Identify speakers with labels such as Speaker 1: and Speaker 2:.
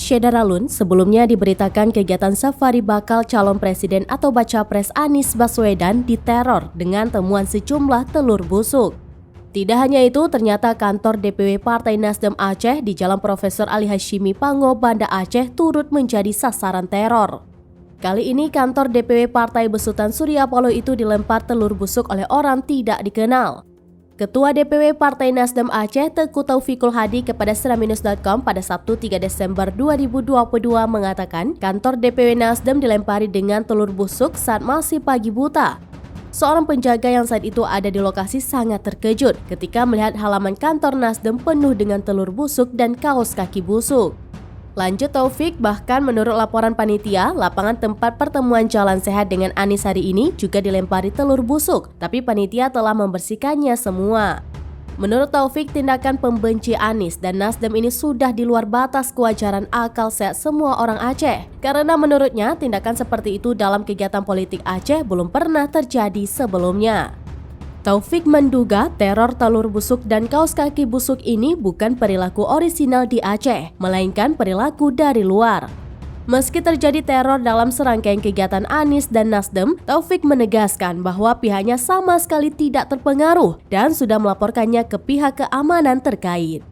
Speaker 1: Syedaralun sebelumnya diberitakan kegiatan safari bakal calon presiden atau baca pres Anies Baswedan diteror dengan temuan sejumlah telur busuk. Tidak hanya itu, ternyata kantor DPW Partai Nasdem Aceh di Jalan Profesor Ali Hashimi Pango, Banda Aceh turut menjadi sasaran teror. Kali ini kantor DPW Partai Besutan Surya Paloh itu dilempar telur busuk oleh orang tidak dikenal. Ketua DPW Partai Nasdem Aceh Teguh Taufikul Hadi kepada Seraminus.com pada Sabtu 3 Desember 2022 mengatakan kantor DPW Nasdem dilempari dengan telur busuk saat masih pagi buta. Seorang penjaga yang saat itu ada di lokasi sangat terkejut ketika melihat halaman kantor Nasdem penuh dengan telur busuk dan kaos kaki busuk. Lanjut Taufik, bahkan menurut laporan panitia, lapangan tempat pertemuan Jalan Sehat dengan Anies hari ini juga dilempari telur busuk, tapi panitia telah membersihkannya semua. Menurut Taufik, tindakan pembenci Anies dan Nasdem ini sudah di luar batas kewajaran akal sehat semua orang Aceh. Karena menurutnya, tindakan seperti itu dalam kegiatan politik Aceh belum pernah terjadi sebelumnya. Taufik menduga teror telur busuk dan kaos kaki busuk ini bukan perilaku orisinal di Aceh, melainkan perilaku dari luar. Meski terjadi teror dalam serangkaian kegiatan Anies dan Nasdem, Taufik menegaskan bahwa pihaknya sama sekali tidak terpengaruh dan sudah melaporkannya ke pihak keamanan terkait.